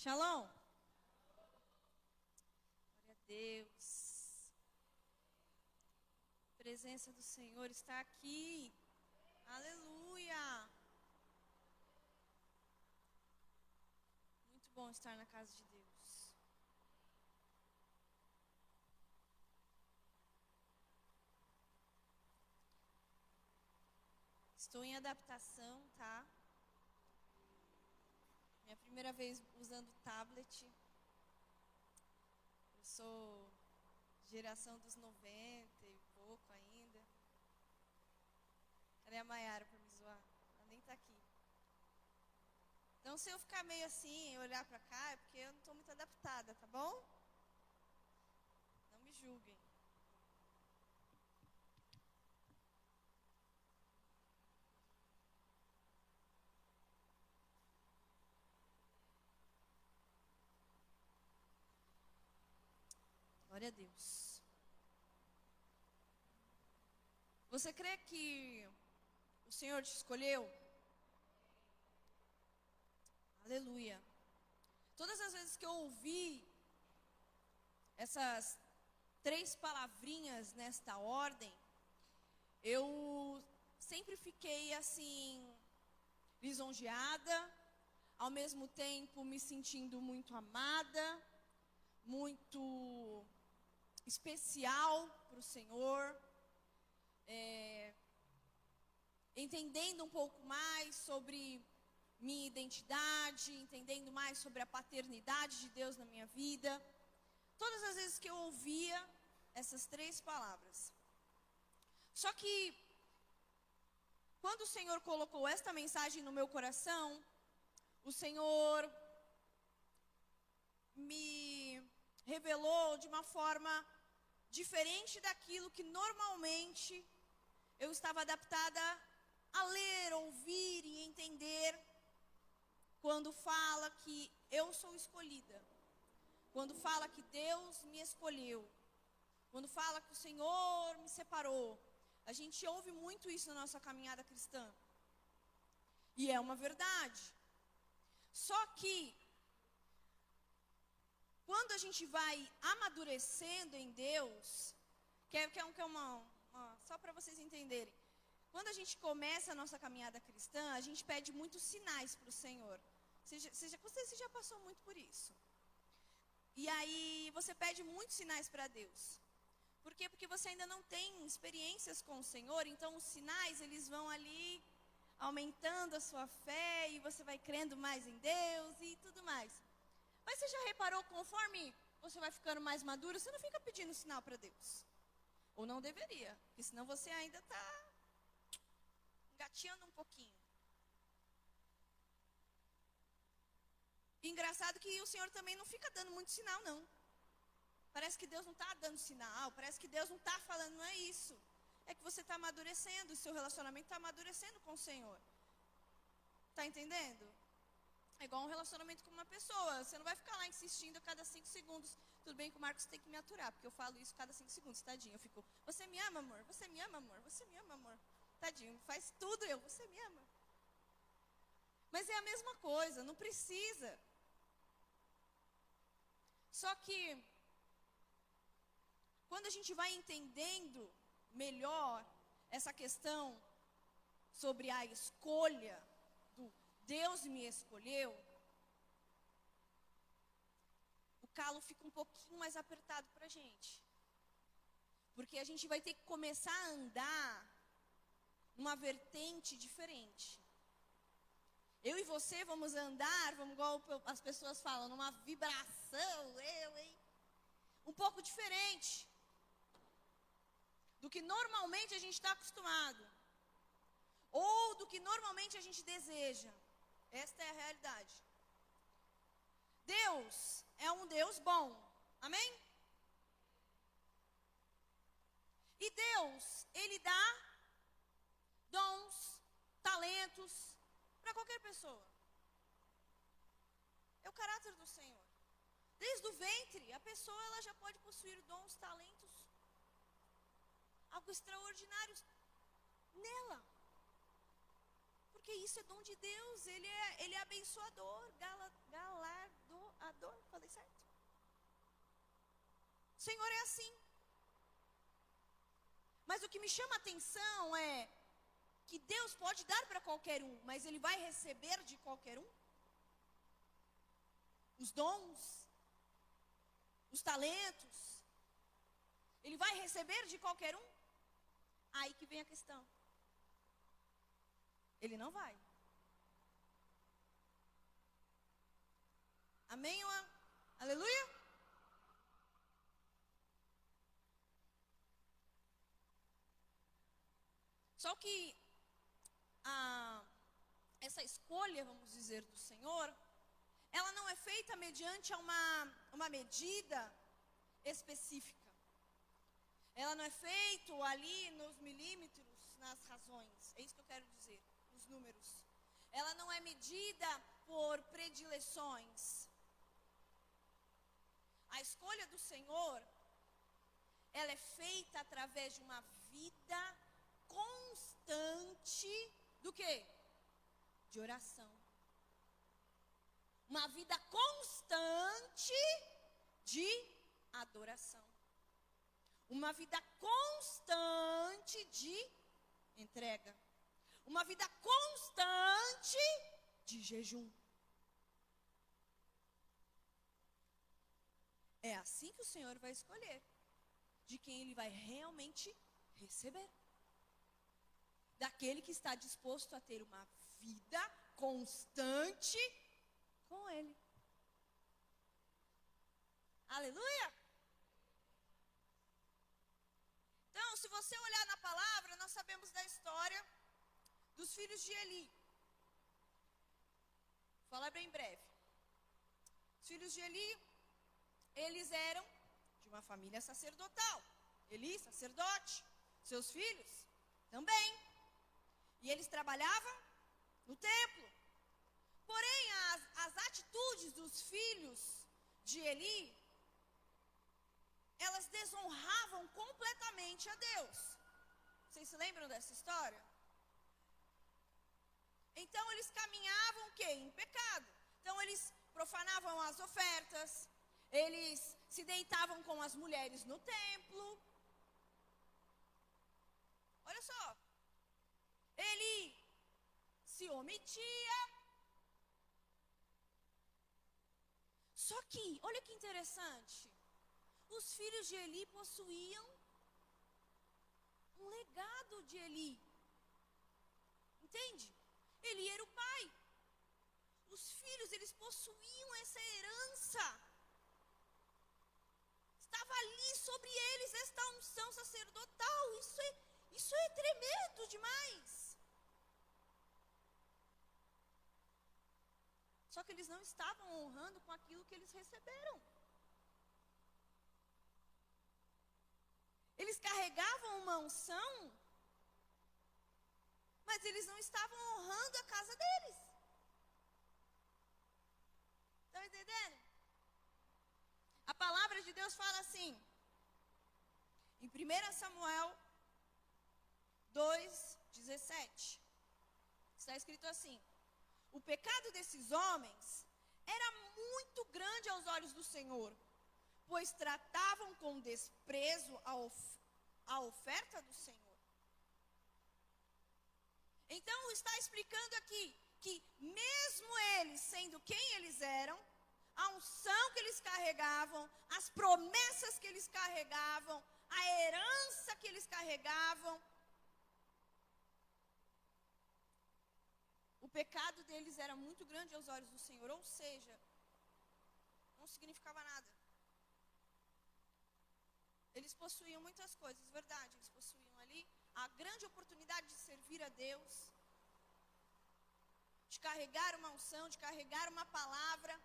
Shalom. Glória a Deus. A presença do Senhor está aqui. Aleluia. Muito bom estar na casa de Deus. Estou em adaptação, tá? Minha primeira vez usando tablet. Eu sou geração dos 90 e pouco ainda. Cadê a Maiara para me zoar? Ela nem tá aqui. Então, se eu ficar meio assim, olhar para cá, é porque eu não estou muito adaptada, tá bom? Não me julguem. Glória a Deus. Você crê que o Senhor te escolheu? Aleluia. Todas as vezes que eu ouvi essas 3 palavrinhas nesta ordem, eu sempre fiquei assim, lisonjeada, ao mesmo tempo me sentindo muito amada, muito especial para o Senhor, entendendo um pouco mais sobre minha identidade, entendendo mais sobre a paternidade de Deus na minha vida. Todas as vezes que eu ouvia essas 3 palavras. Só que, quando o Senhor colocou esta mensagem no meu coração, o Senhor me revelou de uma forma diferente daquilo que normalmente eu estava adaptada a ler, ouvir e entender, quando fala que eu sou escolhida, quando fala que Deus me escolheu, quando fala que o Senhor me separou. A gente ouve muito isso na nossa caminhada cristã. E é uma verdade. Só que, quando a gente vai amadurecendo em Deus, só para vocês entenderem, quando a gente começa a nossa caminhada cristã, a gente pede muitos sinais para o Senhor. Você já passou muito por isso. E aí você pede muitos sinais para Deus. Por quê? Porque você ainda não tem experiências com o Senhor, então os sinais, eles vão ali aumentando a sua fé e você vai crendo mais em Deus e tudo mais. Mas você já reparou, conforme você vai ficando mais maduro, você não fica pedindo sinal para Deus. Ou não deveria, porque senão você ainda está engateando um pouquinho. E engraçado que o Senhor também não fica dando muito sinal, não. Parece que Deus não está dando sinal, parece que Deus não está falando, não é isso. É que você está amadurecendo, o seu relacionamento está amadurecendo com o Senhor. Está entendendo? É igual um relacionamento com uma pessoa. Você não vai ficar lá insistindo a cada 5 segundos. Tudo bem que o Marcos tem que me aturar, porque eu falo isso a cada 5 segundos, tadinho. Eu fico, você me ama, amor? Você me ama, amor? Você me ama, amor? Tadinho, faz tudo você me ama. Mas é a mesma coisa, não precisa. Só que, quando a gente vai entendendo melhor essa questão sobre a escolha do Deus me escolheu, o calo fica um pouquinho mais apertado para a gente. Porque a gente vai ter que começar a andar numa vertente diferente. Eu e você vamos andar, igual as pessoas falam, numa vibração, um pouco diferente do que normalmente a gente está acostumado. Ou do que normalmente a gente deseja. Esta é a realidade. Deus é um Deus bom. Amém? E Deus, Ele dá dons, talentos para qualquer pessoa. É o caráter do Senhor. Desde o ventre, a pessoa ela já pode possuir dons, talentos, algo extraordinário nela. Porque isso é dom de Deus, Ele é abençoador, O Senhor é assim. Mas o que me chama a atenção é que Deus pode dar para qualquer um, mas Ele vai receber de qualquer um? Os dons, os talentos, Ele vai receber de qualquer um? Aí que vem a questão. Ele não vai. Amém? Aleluia? Só que essa escolha, vamos dizer, do Senhor, ela não é feita mediante uma medida específica. Ela não é feita ali nos milímetros, nas razões. É isso que eu quero dizer, nos números. Ela não é medida por predileções. A escolha do Senhor, ela é feita através de uma vida constante do quê? De oração. Uma vida constante de adoração. Uma vida constante de entrega. Uma vida constante de jejum. É assim que o Senhor vai escolher de quem Ele vai realmente receber. Daquele que está disposto a ter uma vida constante com Ele. Aleluia! Então, se você olhar na palavra, nós sabemos da história dos filhos de Eli. Vou falar bem breve. Os filhos de Eli, eles eram de uma família sacerdotal. Eli, sacerdote, seus filhos também. E eles trabalhavam no templo. Porém, as atitudes dos filhos de Eli, elas desonravam completamente a Deus. Vocês se lembram dessa história? Então, eles caminhavam o quê? Em pecado. Então, eles profanavam as ofertas, eles se deitavam com as mulheres no templo. Olha só. Ele se omitia. Só que, olha que interessante. Os filhos de Eli possuíam um legado de Eli. Entende? Eli era o pai. Os filhos, eles possuíam essa herança. Estava ali sobre eles esta unção sacerdotal. Isso é tremendo demais. Só que eles não estavam honrando com aquilo que eles receberam. Eles carregavam uma unção, mas eles não estavam honrando a casa deles. Estão entendendo? A palavra de Deus fala assim, em 1 Samuel 2:17, está escrito assim: o pecado desses homens era muito grande aos olhos do Senhor, pois tratavam com desprezo a oferta do Senhor. Então está explicando aqui que mesmo eles sendo quem eles eram, a unção que eles carregavam, as promessas que eles carregavam, a herança que eles carregavam, o pecado deles era muito grande aos olhos do Senhor, ou seja, não significava nada. Eles possuíam muitas coisas, verdade, eles possuíam ali a grande oportunidade de servir a Deus, de carregar uma unção, de carregar uma palavra,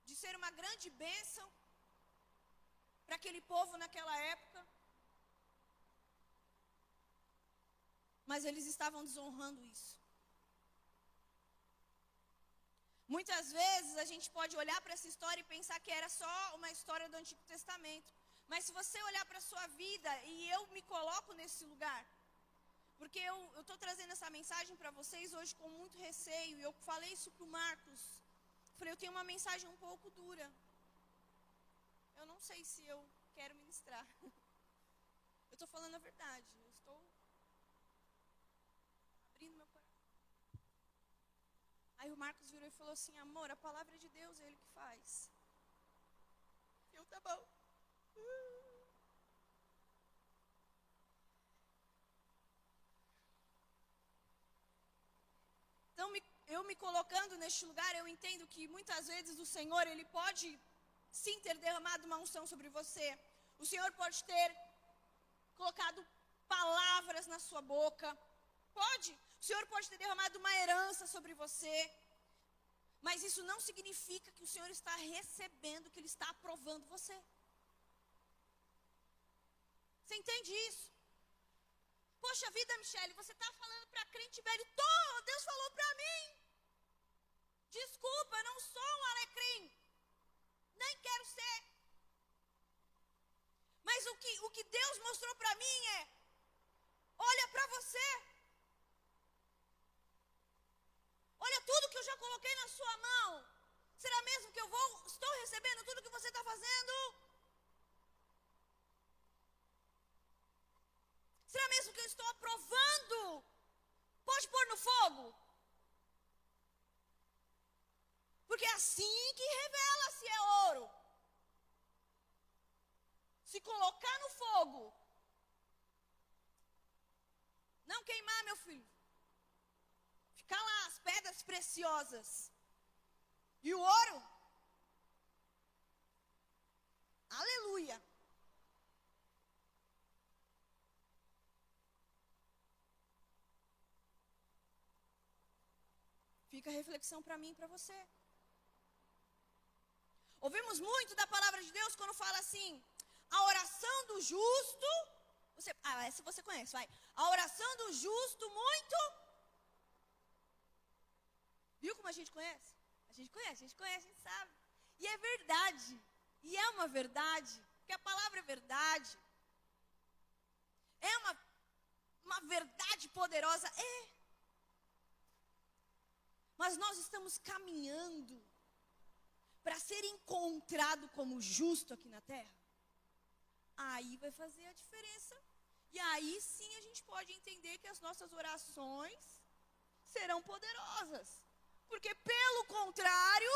de ser uma grande bênção para aquele povo naquela época. Mas eles estavam desonrando isso. Muitas vezes a gente pode olhar para essa história e pensar que era só uma história do Antigo Testamento. Mas se você olhar para a sua vida, e eu me coloco nesse lugar, porque eu estou trazendo essa mensagem para vocês hoje com muito receio, e eu falei isso para o Marcos. Falei, eu tenho uma mensagem um pouco dura. Eu não sei se eu quero ministrar. Eu estou falando a verdade. Eu estou abrindo meu coração. Aí o Marcos virou e falou assim: amor, a palavra é de Deus, é Ele que faz. Eu, tá bom. Então, eu me colocando neste lugar, eu entendo que muitas vezes o Senhor, Ele pode sim ter derramado uma unção sobre você. O Senhor pode ter colocado palavras na sua boca. Pode. O Senhor pode ter derramado uma herança sobre você. Mas isso não significa que o Senhor está recebendo, que Ele está aprovando você. Você entende isso? Poxa vida, Michele, você está falando para crente velho. Deus falou para mim. Desculpa, eu não sou um alecrim. Nem quero ser. Mas o que Deus mostrou para mim é: olha para você. Olha tudo que eu já coloquei na sua mão. Será mesmo que eu estou recebendo tudo que você está fazendo? Será mesmo que eu estou aprovando? Pode pôr no fogo? Porque é assim que revela se é ouro. Se colocar no fogo, não queimar, meu filho. Ficar lá as pedras preciosas. E o ouro? Aleluia. Fica a reflexão para mim e para você. Ouvimos muito da palavra de Deus quando fala assim: a oração do justo. Essa você conhece, vai. A oração do justo muito. Viu como a gente conhece? A gente conhece, a gente sabe. E é verdade. E é uma verdade. Porque a palavra é verdade. É uma verdade poderosa. É. Mas nós estamos caminhando para ser encontrado como justo aqui na terra. Aí vai fazer a diferença. E aí sim a gente pode entender que as nossas orações serão poderosas. Porque pelo contrário,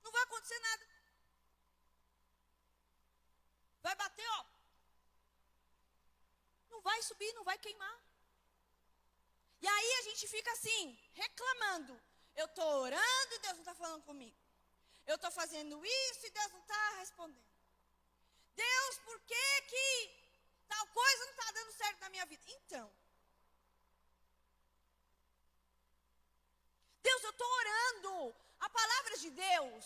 não vai acontecer nada. Vai bater, ó. Não vai subir, não vai queimar. E aí a gente fica assim, reclamando. Eu estou orando e Deus não está falando comigo. Eu estou fazendo isso e Deus não está respondendo. Deus, por que tal coisa não está dando certo na minha vida? Então, Deus, eu estou orando. A palavra de Deus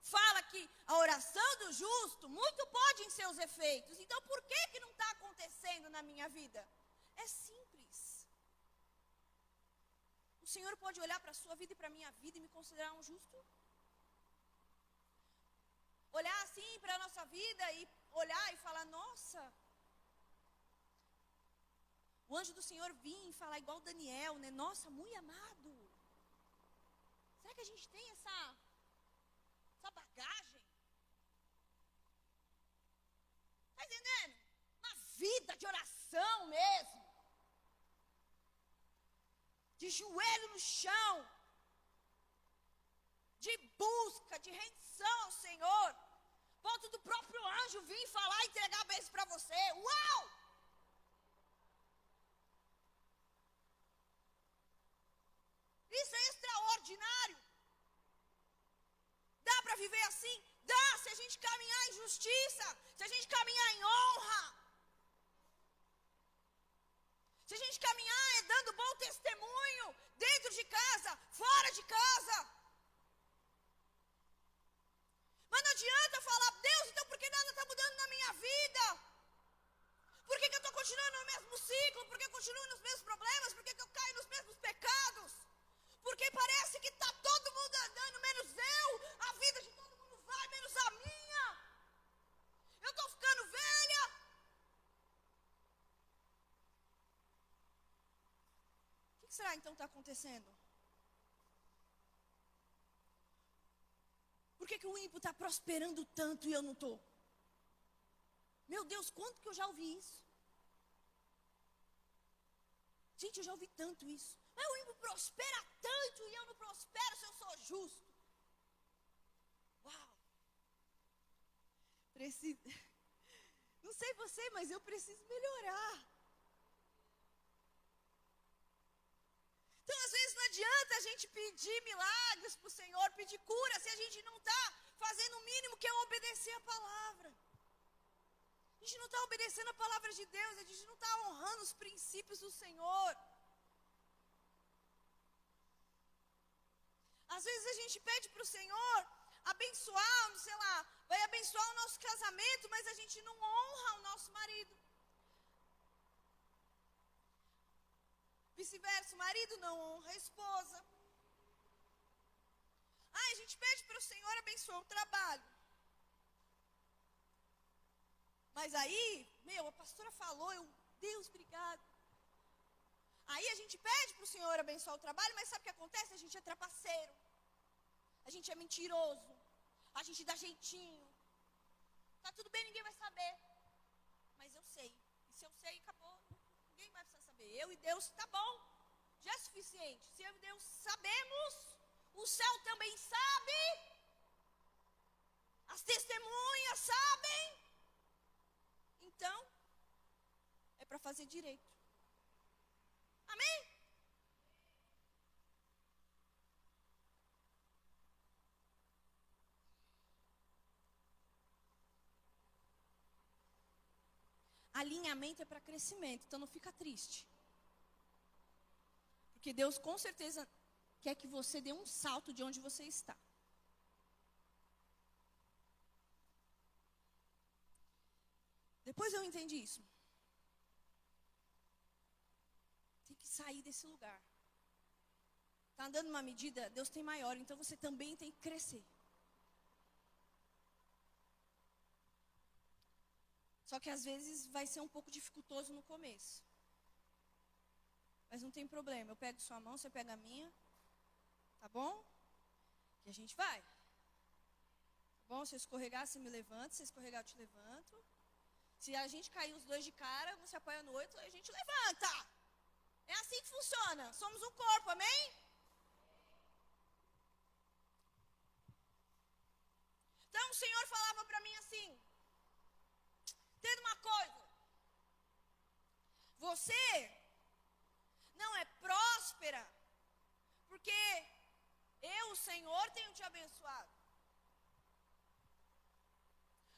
fala que a oração do justo muito pode em seus efeitos. Então, por que não está acontecendo na minha vida? É simples. O Senhor pode olhar para a sua vida e para a minha vida e me considerar um justo? Olhar assim para a nossa vida e olhar e falar: nossa, o anjo do Senhor vir e falar igual Daniel, né? Nossa, muito amado. Será que a gente tem essa bagagem? Está entendendo? Uma vida de oração mesmo. De joelho no chão. De busca, de rendição ao Senhor. Ponto do próprio anjo vir falar e entregar a bênção para você. Uau! Isso é extraordinário. Dá para viver assim? Dá, se a gente caminhar em justiça, se a gente caminhar em honra. Se a gente caminhar dando bom testemunho, dentro de casa, fora de casa. Mas não adianta falar: Deus, então por que nada está mudando na minha vida? Por que eu estou continuando no mesmo ciclo? Por que eu continuo nos mesmos problemas? Por que eu caio nos mesmos pecados? Porque parece que está todo mundo andando, menos eu. A vida de todo mundo vai, menos a minha. Eu estou ficando velha. O que será então que está acontecendo? Porque que o ímpio está prosperando tanto e eu não estou? Meu Deus, quanto que eu já ouvi isso? Gente, eu já ouvi tanto isso. Mas o ímpio prospera tanto e eu não prospero se eu sou justo. Uau! Não sei você, mas eu preciso melhorar. Então, às vezes, não adianta a gente pedir milagres para o Senhor, pedir cura, se a gente não está fazendo o mínimo que é obedecer a palavra. A gente não está obedecendo a palavra de Deus, a gente não está honrando os princípios do Senhor. Às vezes a gente pede para o Senhor abençoar, sei lá, vai abençoar o nosso casamento, mas a gente não honra o nosso marido. Vice-versa, o marido não honra a esposa. A gente pede para o Senhor abençoar o trabalho. Mas aí, a pastora falou, Deus, obrigado. Aí a gente pede para o Senhor abençoar o trabalho, mas sabe o que acontece? A gente é trapaceiro. A gente é mentiroso. A gente dá jeitinho. Tá tudo bem, ninguém vai saber. Mas eu sei. E se eu sei, acabou. Ninguém vai precisar saber. Eu e Deus, tá bom. Já é suficiente. Se eu e Deus sabemos, o céu também sabe. As testemunhas sabem. Então, é para fazer direito. Amém? Alinhamento é para crescimento, então não fica triste. Porque Deus com certeza quer que você dê um salto de onde você está. Depois eu entendi isso. Tem que sair desse lugar. Está andando uma medida, Deus tem maior, então você também tem que crescer. Só que às vezes vai ser um pouco dificultoso no começo. Mas não tem problema, eu pego sua mão, você pega a minha. Tá bom? Que a gente vai. Tá bom? Se eu escorregar, você me levanta. Se eu escorregar, eu te levanto. Se a gente cair os dois de cara, um se apoia no outro, a gente levanta. É assim que funciona. Somos um corpo, amém? Então o Senhor falava para mim assim: entenda uma coisa. Você não é próspera porque eu, o Senhor, tenho te abençoado.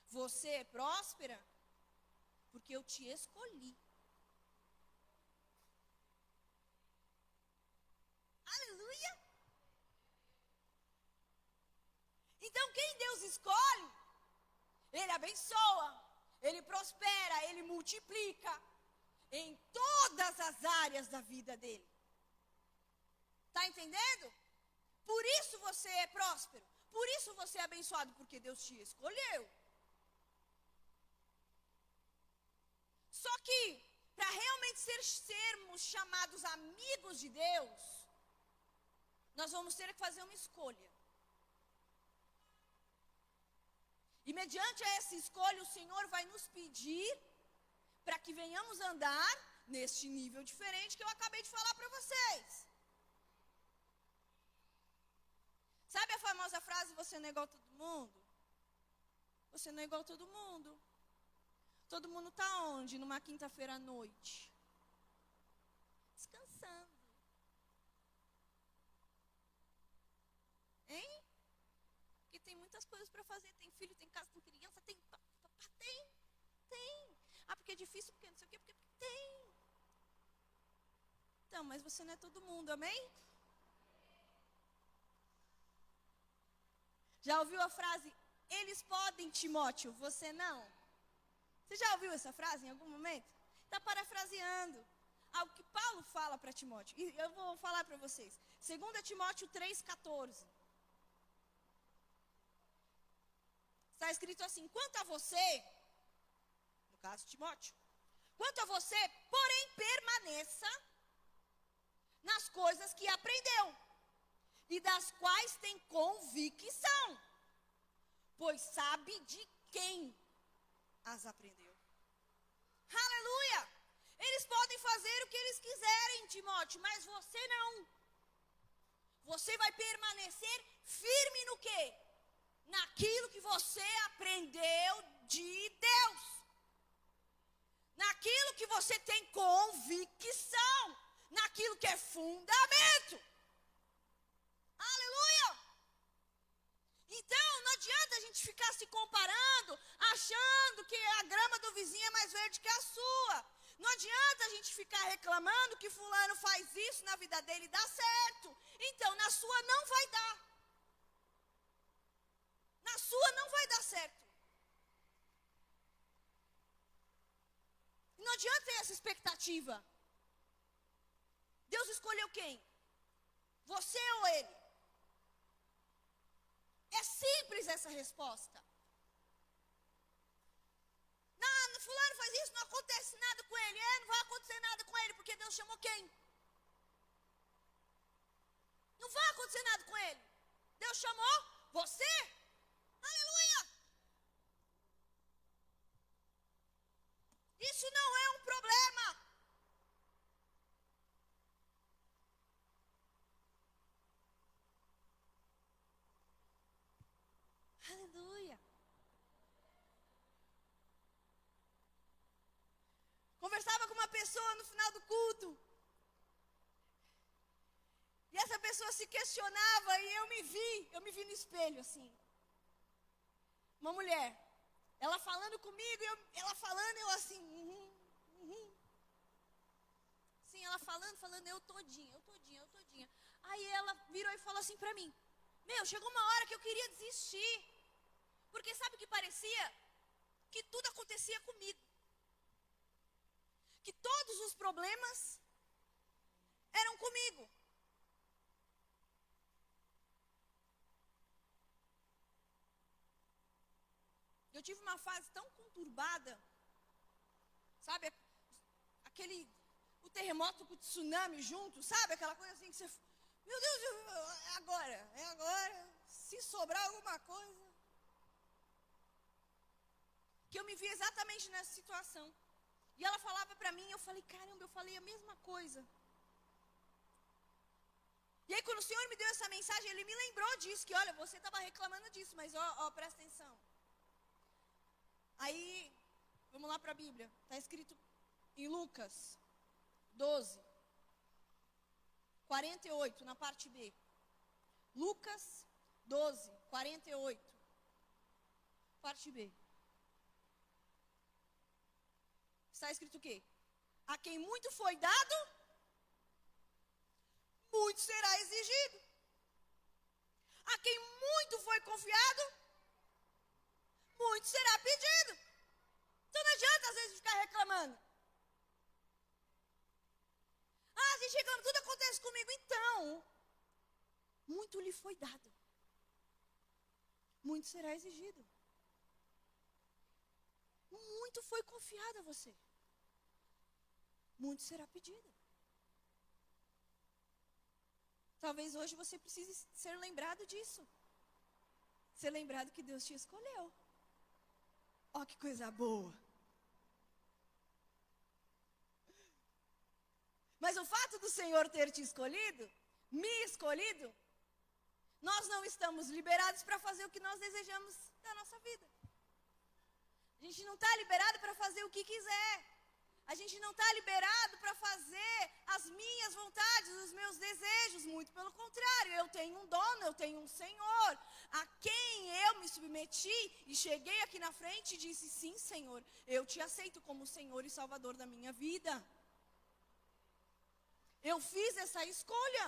Você é próspera porque eu te escolhi. Aleluia! Então, quem Deus escolhe, Ele abençoa, Ele prospera, Ele multiplica em todas as áreas da vida dele. Está entendendo? Por isso você é próspero, por isso você é abençoado, porque Deus te escolheu. Só que, para realmente sermos chamados amigos de Deus, nós vamos ter que fazer uma escolha. E mediante essa escolha, o Senhor vai nos pedir para que venhamos andar neste nível diferente que eu acabei de falar para vocês. Sabe a famosa frase, você não é igual a todo mundo? Você não é igual a todo mundo. Todo mundo está onde? Numa quinta-feira à noite. Descansando. Hein? Porque tem muitas coisas para fazer. Tem filho, tem casa, tem criança, tem... Tem. Ah, porque é difícil, porque não sei o quê, porque tem. Então, mas você não é todo mundo, amém? Já ouviu a frase, eles podem, Timóteo, você não? Você já ouviu essa frase em algum momento? Está parafraseando algo que Paulo fala para Timóteo. E eu vou falar para vocês. 2 Timóteo 3,14. Está escrito assim, quanto a você, no caso Timóteo, quanto a você, porém permaneça nas coisas que aprendeu e das quais tem convicção. pois sabe de quem as aprendeu. Aleluia! Eles podem fazer o que eles quiserem, Timóteo, mas você não. Você vai permanecer firme no quê? Naquilo que você aprendeu de Deus. Naquilo que você tem convicção. Naquilo que é fundamento. Aleluia! Então, não adianta a gente ficar se comparando, achando que a grama do vizinho é mais verde que a sua. Não adianta a gente ficar reclamando que fulano faz isso na vida dele e dá certo. Então, na sua não vai dar. Na sua não vai dar certo. Não adianta ter essa expectativa. Deus escolheu quem? Você ou ele? É simples essa resposta. Não, fulano faz isso, não acontece nada com ele. Não vai acontecer nada com ele, porque Deus chamou quem? Não vai acontecer nada com ele. Deus chamou você? Aleluia! Isso não é um problema. Aleluia. Conversava com uma pessoa no final do culto. E essa pessoa se questionava e eu me vi no espelho assim. Uma mulher, ela falando comigo, ela falando, eu assim, Sim, ela falando, eu todinha. Aí ela virou e falou assim pra mim, chegou uma hora que eu queria desistir. Porque sabe o que parecia? Que tudo acontecia comigo. Que todos os problemas eram comigo. Eu tive uma fase tão conturbada, sabe? O terremoto com o tsunami junto, sabe? Aquela coisa assim que você... Meu Deus, é agora. Se sobrar alguma coisa. Que eu me vi exatamente nessa situação. E ela falava pra mim, eu falei, caramba, eu falei a mesma coisa. E aí quando o Senhor me deu essa mensagem, Ele me lembrou disso, que olha, você estava reclamando disso, mas presta atenção. Aí, vamos lá para a Bíblia. Está escrito em Lucas 12, 48, na parte B. Lucas 12, 48. Parte B. Está escrito o quê? A quem muito foi dado, muito será exigido. A quem muito foi confiado, muito será pedido. Então não adianta às vezes ficar reclamando. A gente reclama, tudo acontece comigo. Então, muito lhe foi dado. Muito será exigido. Muito foi confiado a você. Muito será pedido. Talvez hoje você precise ser lembrado disso. Ser lembrado que Deus te escolheu. Ó, que coisa boa. Mas o fato do Senhor ter te escolhido, me escolhido, nós não estamos liberados para fazer o que nós desejamos da nossa vida. A gente não está liberado para fazer o que quiser. A gente não está liberado para fazer as minhas vontades, os meus desejos. Muito pelo contrário, eu tenho um dono, eu tenho um Senhor, a quem eu me submeti e cheguei aqui na frente e disse, sim, Senhor, eu te aceito como Senhor e Salvador da minha vida. Eu fiz essa escolha.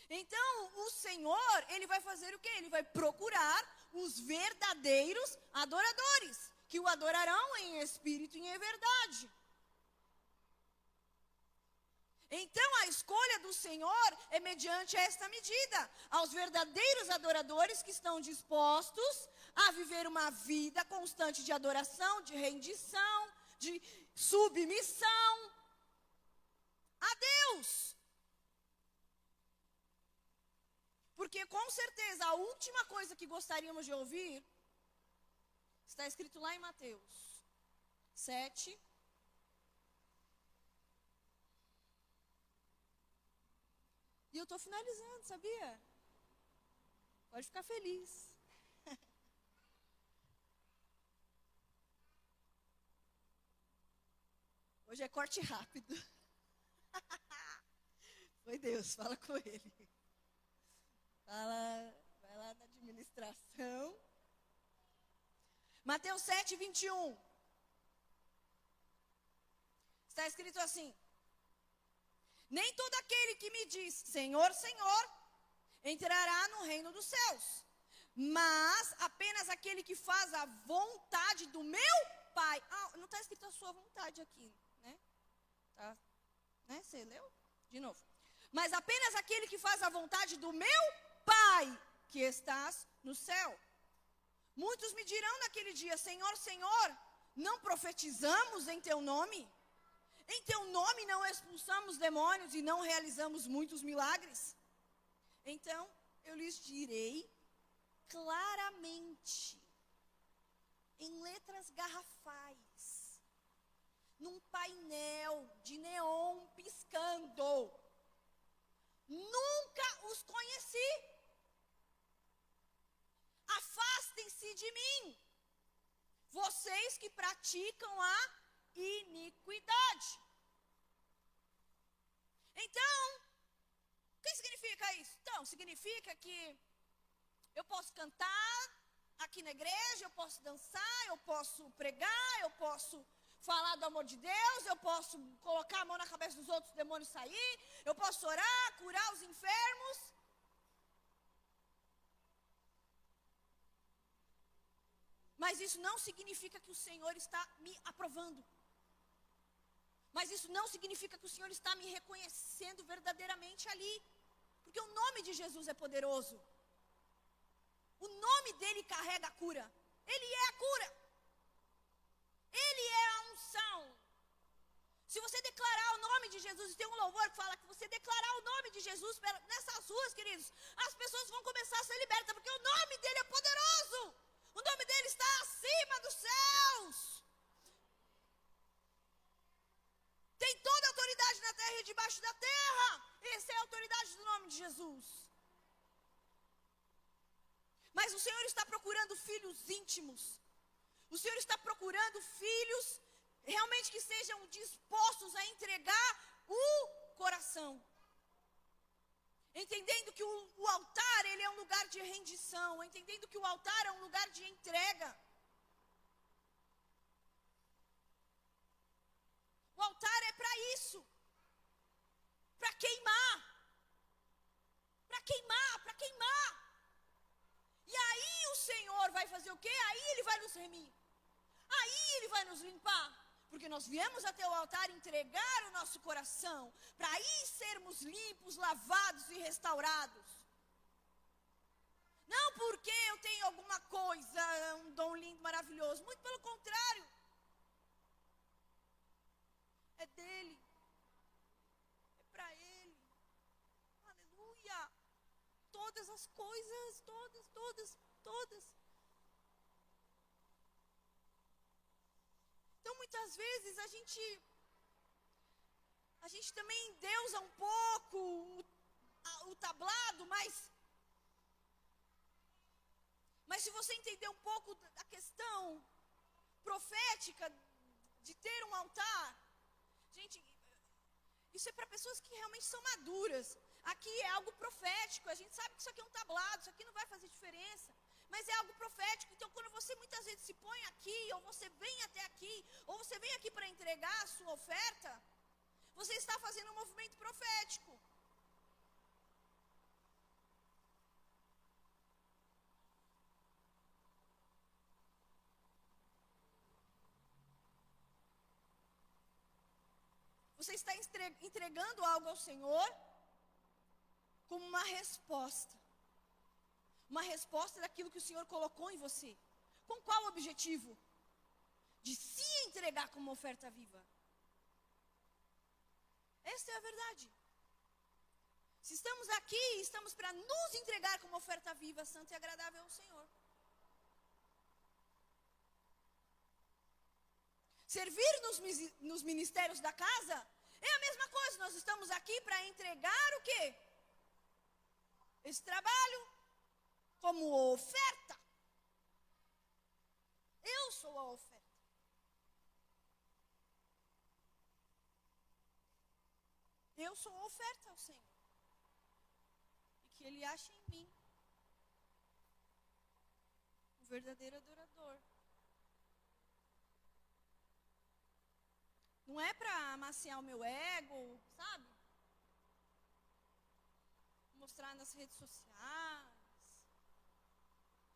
Então, o Senhor, Ele vai fazer o quê? Ele vai procurar os verdadeiros adoradores, que o adorarão em espírito e em verdade. Então, a escolha do Senhor é mediante esta medida, aos verdadeiros adoradores que estão dispostos a viver uma vida constante de adoração, de rendição, de submissão a Deus. Porque com certeza a última coisa que gostaríamos de ouvir está escrito lá em Mateus 7. E eu estou finalizando, sabia? Pode ficar feliz. Hoje é corte rápido. Foi Deus, fala com ele. Vai lá na administração. Mateus 7, 21. Está escrito assim: nem todo aquele que me diz Senhor, Senhor, entrará no reino dos céus, mas apenas aquele que faz a vontade do meu Pai. Não está escrito a sua vontade aqui, né? Tá, né? Você leu? De novo. Mas apenas aquele que faz a vontade do meu Pai, que estás no céu. Muitos me dirão naquele dia: Senhor, Senhor, não profetizamos em teu nome? Em teu nome não expulsamos demônios e não realizamos muitos milagres? Então eu lhes direi claramente, em letras garrafais, num painel de neon piscando: nunca os conheci. Afastem-se de mim, vocês que praticam a iniquidade. Então, o que significa isso? Então, significa que eu posso cantar aqui na igreja, eu posso dançar, eu posso pregar, eu posso falar do amor de Deus, eu posso colocar a mão na cabeça dos outros, demônios sair, eu posso orar, curar os enfermos. Mas isso não significa que o Senhor está me aprovando. Mas isso não significa que o Senhor está me reconhecendo verdadeiramente ali. Porque o nome de Jesus é poderoso. O nome dele carrega a cura. Ele é a cura. Ele é a unção. Se você declarar o nome de Jesus, e tem um louvor que fala que você declarar o nome de Jesus nessas ruas, queridos, as pessoas vão começar a ser libertas, porque o nome dele é poderoso. O nome dele está acima dos céus. Tem toda a autoridade na terra e debaixo da terra. Essa é a autoridade do nome de Jesus. Mas o Senhor está procurando filhos íntimos. O Senhor está procurando filhos realmente que sejam dispostos a entregar o coração. Entendendo que o altar, ele é um lugar de rendição. Entendendo que o altar é um lugar de entrega. O altar é para isso. Para queimar. Para queimar, para queimar. E aí o Senhor vai fazer o quê? Aí Ele vai nos remir. Aí Ele vai nos limpar. Porque nós viemos até o altar entregar o nosso coração, para aí sermos limpos, lavados e restaurados. Não porque eu tenho alguma coisa, um dom lindo, maravilhoso. Muito pelo contrário. É dele. É para ele. Aleluia. Todas as coisas, todas. Então, muitas vezes, a gente também endeusa um pouco o tablado, mas se você entender um pouco da questão profética de ter um altar, gente, isso é para pessoas que realmente são maduras. Aqui é algo profético, a gente sabe que isso aqui é um tablado, isso aqui não vai fazer diferença. Mas é algo profético. Então, quando você muitas vezes se põe aqui, ou você vem até aqui, ou você vem aqui para entregar a sua oferta, você está fazendo um movimento profético. Você está entregando algo ao Senhor como uma resposta. Uma resposta daquilo que o Senhor colocou em você. Com qual objetivo? De se entregar como oferta viva. Essa é a verdade. Se estamos aqui, estamos para nos entregar como oferta viva, santa e agradável ao Senhor. Servir nos ministérios da casa é a mesma coisa. Nós estamos aqui para entregar o quê? Esse trabalho como oferta. Eu sou a oferta. Eu sou a oferta ao Senhor. E que Ele ache em mim um verdadeiro adorador. Não é para amaciar o meu ego, sabe? Mostrar nas redes sociais.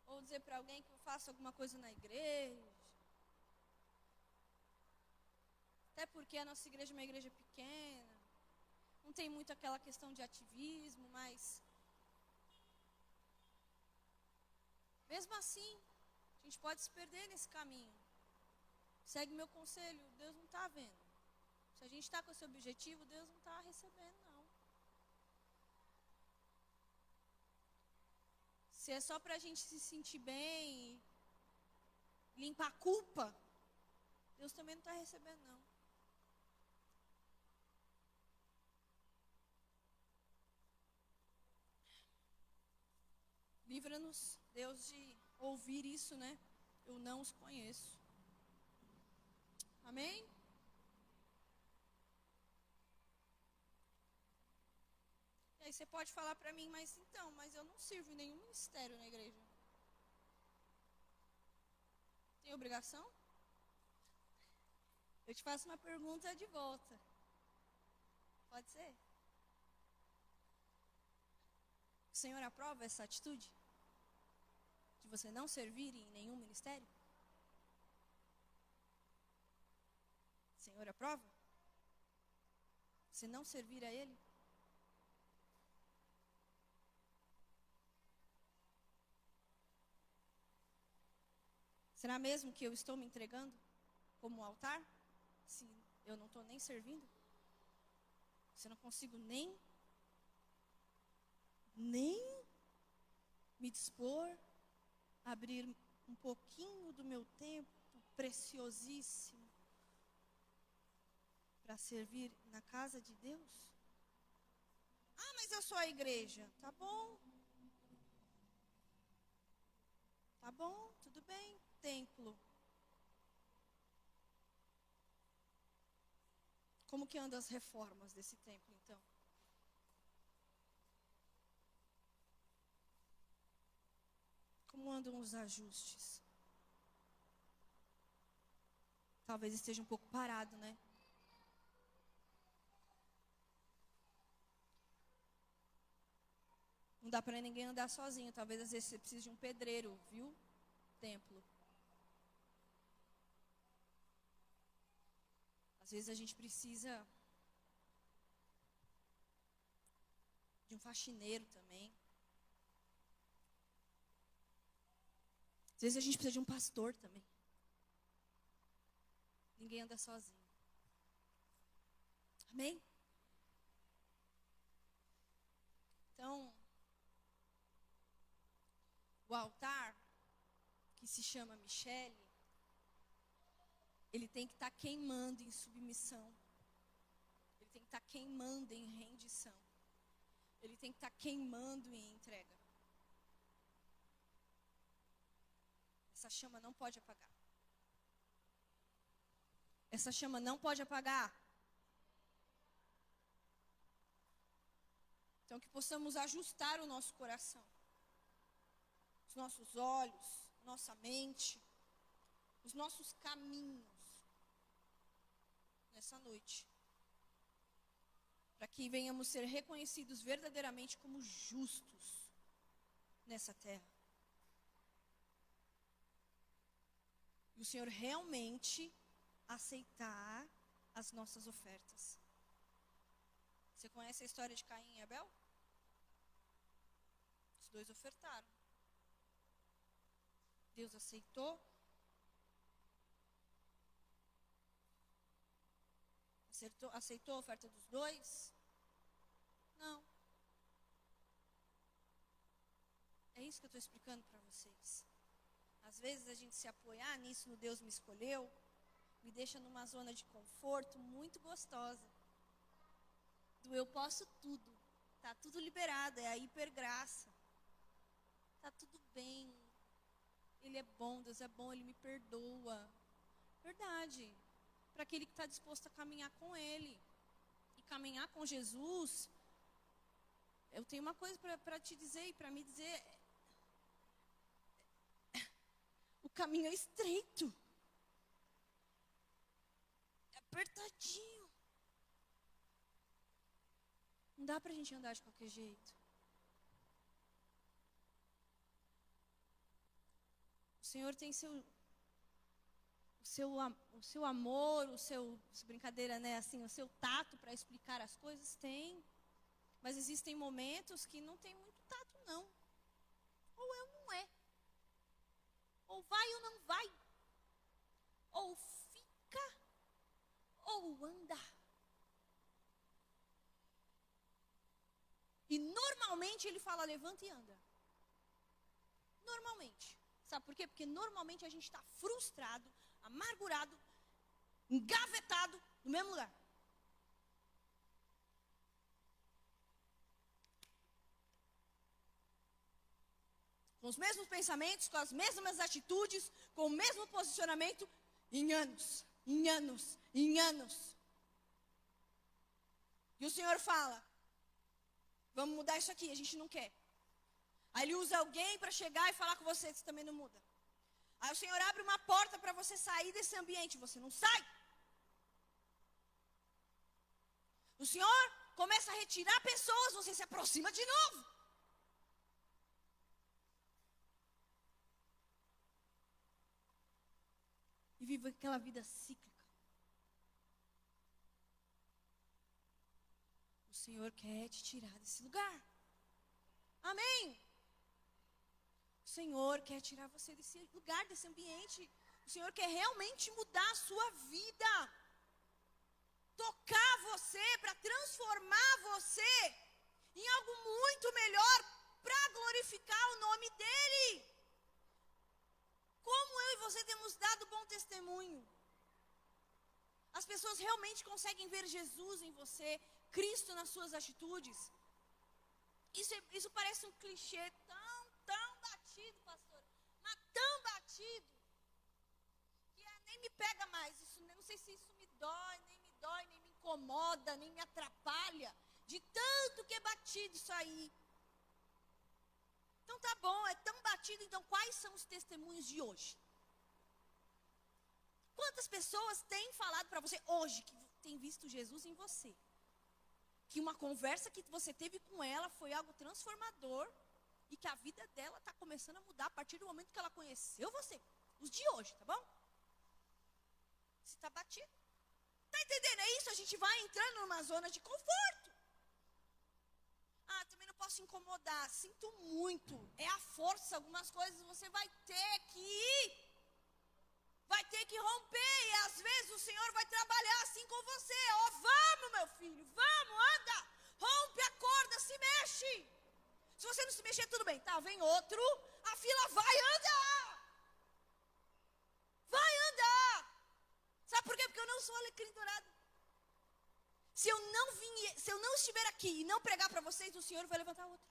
Ou dizer para alguém que eu faço alguma coisa na igreja. Até porque a nossa igreja é uma igreja pequena. Não tem muito aquela questão de ativismo, mas mesmo assim, a gente pode se perder nesse caminho. Segue meu conselho, Deus não está vendo. Se a gente está com esse objetivo, Deus não está recebendo, não. Se é só para a gente se sentir bem, limpar a culpa, Deus também não está recebendo, não. Livra-nos, Deus, de ouvir isso, né? Eu não os conheço. Amém? E aí você pode falar para mim, mas eu não sirvo em nenhum ministério na igreja. Tem obrigação? Eu te faço uma pergunta de volta. Pode ser? O Senhor aprova essa atitude? De você não servir em nenhum ministério? O Senhor aprova? Você não servir a Ele? Será mesmo que eu estou me entregando como altar? Se eu não estou nem servindo? Se eu não consigo nem me dispor a abrir um pouquinho do meu tempo preciosíssimo para servir na casa de Deus? Ah, mas eu sou a igreja. Tá bom. Tá bom, tudo bem. Templo. Como que andam as reformas desse templo, então? Como andam os ajustes? Talvez esteja um pouco parado, né? Não dá para ninguém andar sozinho. Talvez às vezes você precise de um pedreiro, viu? Templo. Às vezes a gente precisa de um faxineiro também. Às vezes a gente precisa de um pastor também. Ninguém anda sozinho. Amém? Então, o altar, que se chama Michele, ele tem que estar queimando em submissão. Ele tem que estar queimando em rendição. Ele tem que estar queimando em entrega. Essa chama não pode apagar. Essa chama não pode apagar. Então, que possamos ajustar o nosso coração, os nossos olhos, nossa mente, os nossos caminhos nessa noite, para que venhamos ser reconhecidos verdadeiramente como justos nessa terra. E o Senhor realmente aceitar as nossas ofertas. Você conhece a história de Caim e Abel? Os dois ofertaram. Deus aceitou. Aceitou a oferta dos dois? Não. isso que eu estou explicando para vocês. Às vezes a gente se apoiar nisso, no Deus me escolheu, me deixa numa zona de conforto muito gostosa. Do eu posso tudo. Tá tudo liberado, é a hipergraça. Tá tudo bem. Ele é bom, Deus é bom, Ele me perdoa. Verdade. Para aquele que está disposto a caminhar com Ele. E caminhar com Jesus, eu tenho uma coisa para te dizer e para me dizer. O caminho é estreito. É apertadinho. Não dá para a gente andar de qualquer jeito. O Senhor tem o seu amor, brincadeira, né? Assim, o seu tato para explicar as coisas, tem. Mas existem momentos que não tem muito tato, não. Ou é ou não é. Ou vai ou não vai. Ou fica, ou anda. E normalmente ele fala, levanta e anda. Normalmente. Sabe por quê? Porque normalmente a gente está frustrado, amargurado, engavetado no mesmo lugar. Com os mesmos pensamentos, com as mesmas atitudes, com o mesmo posicionamento, em anos, em anos, em anos. E o Senhor fala, vamos mudar isso aqui, a gente não quer. Aí Ele usa alguém para chegar e falar com você, você também não muda. Aí o Senhor abre uma porta para você sair desse ambiente, você não sai. O Senhor começa a retirar pessoas, você se aproxima de novo. E vive aquela vida cíclica. O Senhor quer te tirar desse lugar. Amém? O Senhor quer tirar você desse lugar, desse ambiente. O Senhor quer realmente mudar a sua vida. Tocar você, para transformar você em algo muito melhor, para glorificar o nome dEle. Como eu e você temos dado bom testemunho. As pessoas realmente conseguem ver Jesus em você, Cristo nas suas atitudes. Isso parece um clichê tão batido, pastor. Mas tão batido, que nem me pega mais. Não sei se isso me dói, nem me incomoda, nem me atrapalha. De tanto que é batido isso aí. Então tá bom, é tão batido, então quais são os testemunhos de hoje? Quantas pessoas têm falado para você hoje que tem visto Jesus em você? Que uma conversa que você teve com ela foi algo transformador e que a vida dela está começando a mudar a partir do momento que ela conheceu você. Os de hoje, tá bom? Se está batido. Tá entendendo? É isso, a gente vai entrando numa zona de conforto. Ah, também não posso incomodar, sinto muito. É a força, algumas coisas você vai ter que ir. Vai ter que romper e às vezes o Senhor vai trabalhar assim com você. Ó, vamos meu filho, vamos, anda. Rompe a corda, se mexe. Se você não se mexer, tudo bem. Tá, vem outro, a fila vai andar. Vai andar. Sabe por quê? Porque eu não sou alecrim dourado. Se eu não estiver aqui e não pregar para vocês, o Senhor vai levantar outro.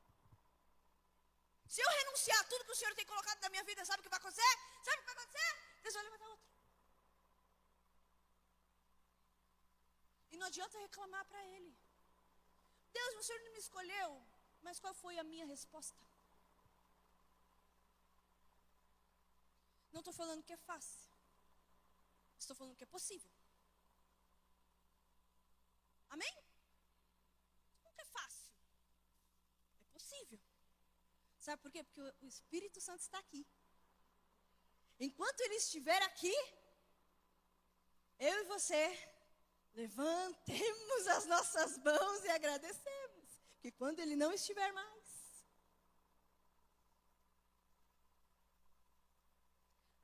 Se eu renunciar a tudo que o Senhor tem colocado na minha vida, sabe o que vai acontecer? Sabe o que vai acontecer? Deus vai levantar outro. E não adianta reclamar para Ele. Deus, o Senhor não me escolheu, mas qual foi a minha resposta? Não estou falando que é fácil. Estou falando que é possível. Amém? Nunca é fácil. É possível. Sabe por quê? Porque o Espírito Santo está aqui. Enquanto Ele estiver aqui, eu e você levantemos as nossas mãos e agradecemos. Porque quando Ele não estiver mais,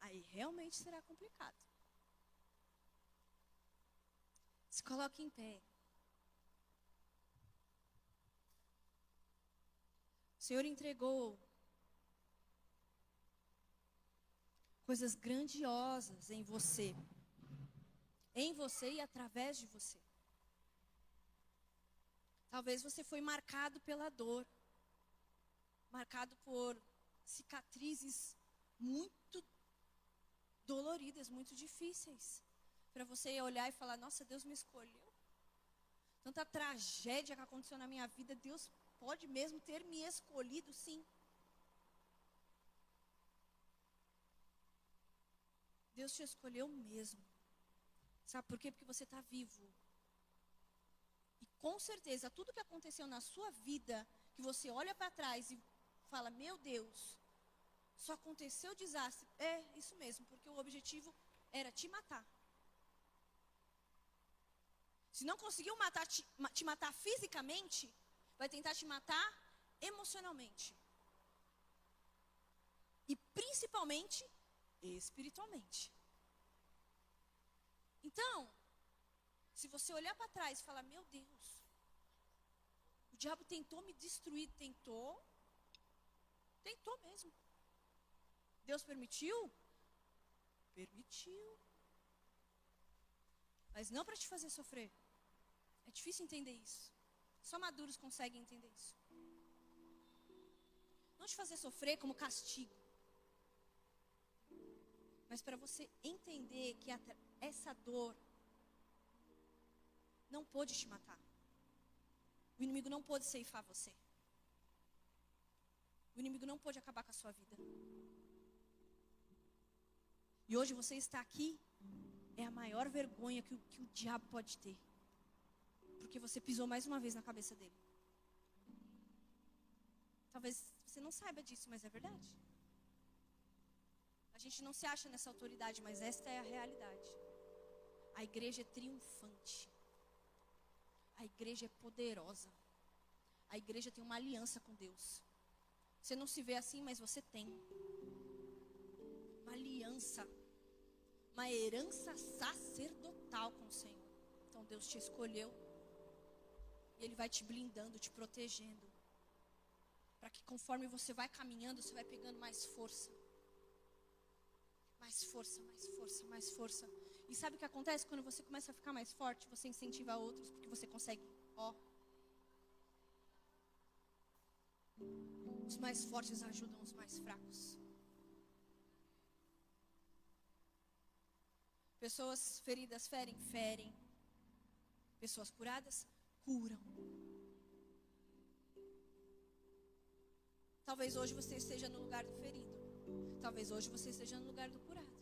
aí realmente será complicado. Se coloque em pé. O Senhor entregou coisas grandiosas em você e através de você. Talvez você foi marcado pela dor, marcado por cicatrizes muito doloridas, muito difíceis, para você olhar e falar: nossa, Deus me escolheu. Tanta tragédia que aconteceu na minha vida, Deus pode mesmo ter me escolhido, sim. Deus te escolheu mesmo. Sabe por quê? Porque você está vivo. E com certeza, tudo que aconteceu na sua vida, que você olha para trás e fala: meu Deus, só aconteceu desastre. É isso mesmo, porque o objetivo era te matar. Se não conseguiu te matar fisicamente, vai tentar te matar emocionalmente. E principalmente espiritualmente. Então, se você olhar para trás e falar: meu Deus, o diabo tentou me destruir, tentou mesmo. Deus permitiu? Permitiu. Mas não para te fazer sofrer. É difícil entender isso. Só maduros conseguem entender isso. Não te fazer sofrer como castigo. Mas para você entender que essa dor não pôde te matar. O inimigo não pôde ceifar você. O inimigo não pôde acabar com a sua vida. E hoje você está aqui, é a maior vergonha que o diabo pode ter. Porque você pisou mais uma vez na cabeça dele. Talvez você não saiba disso, mas é verdade. A gente não se acha nessa autoridade, mas esta é a realidade. A igreja é triunfante. A igreja é poderosa. A igreja tem uma aliança com Deus. Você não se vê assim, mas você tem. Uma aliança. Uma herança sacerdotal com o Senhor. Então Deus te escolheu. E Ele vai te blindando, te protegendo. Para que conforme você vai caminhando, você vai pegando mais força. Mais força, mais força, mais força. E sabe o que acontece? Quando você começa a ficar mais forte, você incentiva outros, porque você consegue, os mais fortes ajudam os mais fracos. Pessoas feridas ferem. Pessoas curadas, curam. Talvez hoje você esteja no lugar do ferido. Talvez hoje você esteja no lugar do curado.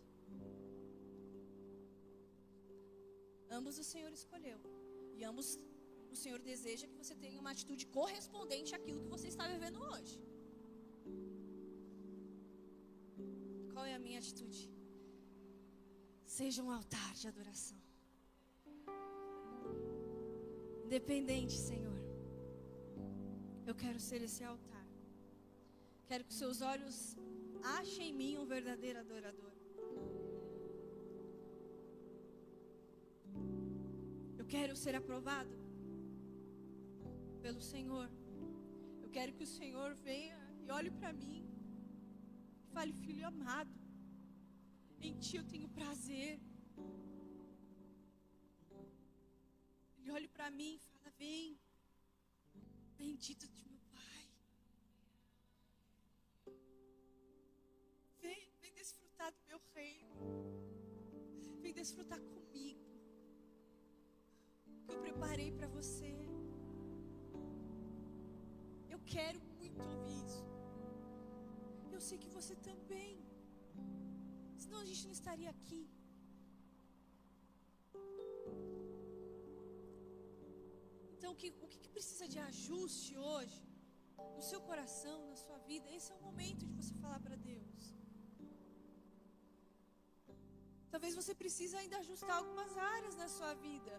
Ambos o Senhor escolheu. E ambos o Senhor deseja que você tenha uma atitude correspondente àquilo que você está vivendo hoje. Qual é a minha atitude? Seja um altar de adoração. Independente, Senhor. Eu quero ser esse altar. Quero que seus olhos achem em mim um verdadeiro adorador. Eu quero ser aprovado pelo Senhor. Eu quero que o Senhor venha e olhe para mim e fale: filho amado, em ti eu tenho prazer. Ele olhe para mim e fala: vem, bendito de meu Pai. Vem desfrutar do meu reino. Vem desfrutar comigo. Que eu preparei para você. Eu quero muito ouvir isso. Eu sei que você também. Senão a gente não estaria aqui. Então o que precisa de ajuste hoje? No seu coração, na sua vida. Esse é o momento de você falar para Deus. Talvez você precise ainda ajustar algumas áreas na sua vida.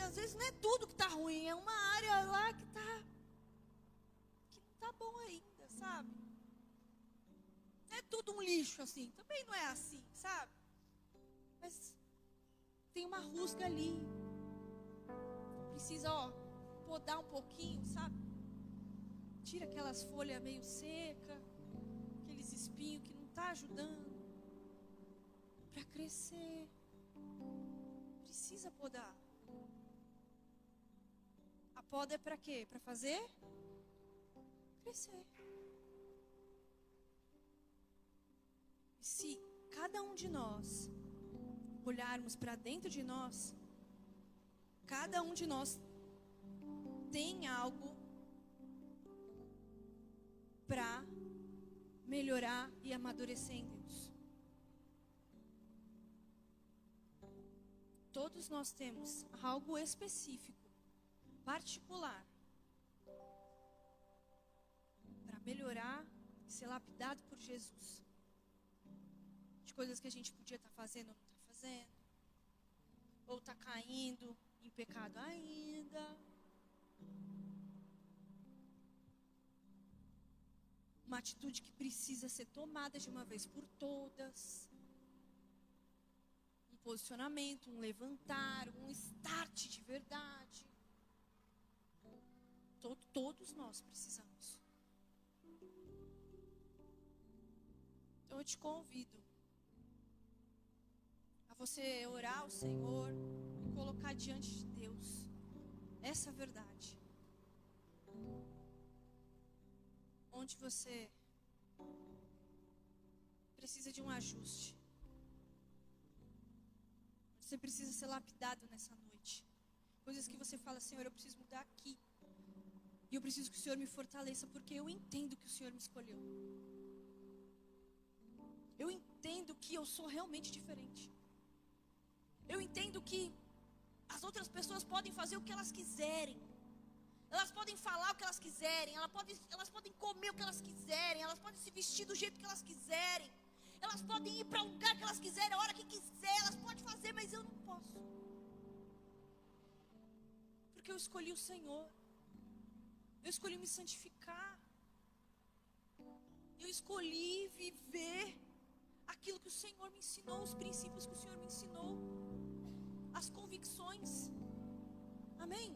Às vezes não é tudo que está ruim, é uma área lá que não está bom ainda, sabe? Não é tudo um lixo assim, também não é assim, sabe? Mas tem uma rusga ali. Precisa, podar um pouquinho, sabe? Tira aquelas folhas meio secas, aqueles espinhos que não está ajudando para crescer. Precisa podar. A poda é para quê? Para fazer crescer. E se cada um de nós olharmos para dentro de nós, cada um de nós tem algo para melhorar e amadurecer em Deus. Todos nós temos algo específico, particular, para melhorar e ser lapidado por Jesus. De coisas que a gente podia estar fazendo ou não está fazendo, ou está caindo em pecado ainda. Uma atitude que precisa ser tomada de uma vez por todas. Um posicionamento, um levantar, um start de verdade. Todos nós precisamos. Então eu te convido a você orar ao Senhor e colocar diante de Deus essa verdade. Onde você precisa de um ajuste. Você precisa ser lapidado nessa noite. Coisas que você fala, Senhor, eu preciso mudar aqui. E eu preciso que o Senhor me fortaleça, porque eu entendo que o Senhor me escolheu. Eu entendo que eu sou realmente diferente. Eu entendo que as outras pessoas podem fazer o que elas quiserem. Elas podem falar o que elas quiserem, elas podem comer o que elas quiserem, elas podem se vestir do jeito que elas quiserem, elas podem ir para o lugar que elas quiserem, a hora que quiser, elas podem fazer, mas eu não posso. Porque eu escolhi o Senhor, eu escolhi me santificar, eu escolhi viver aquilo que o Senhor me ensinou, os princípios que o Senhor me ensinou, as convicções. Amém?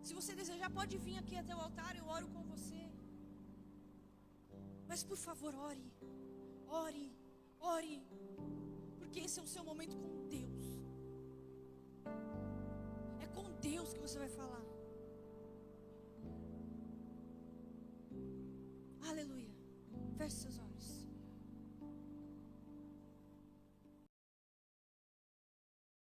Se você desejar, pode vir aqui até o altar, eu oro com você. Mas por favor, ore. Ore, ore. Porque esse é o seu momento com Deus. É com Deus que você vai falar. Aleluia. Feche seus olhos.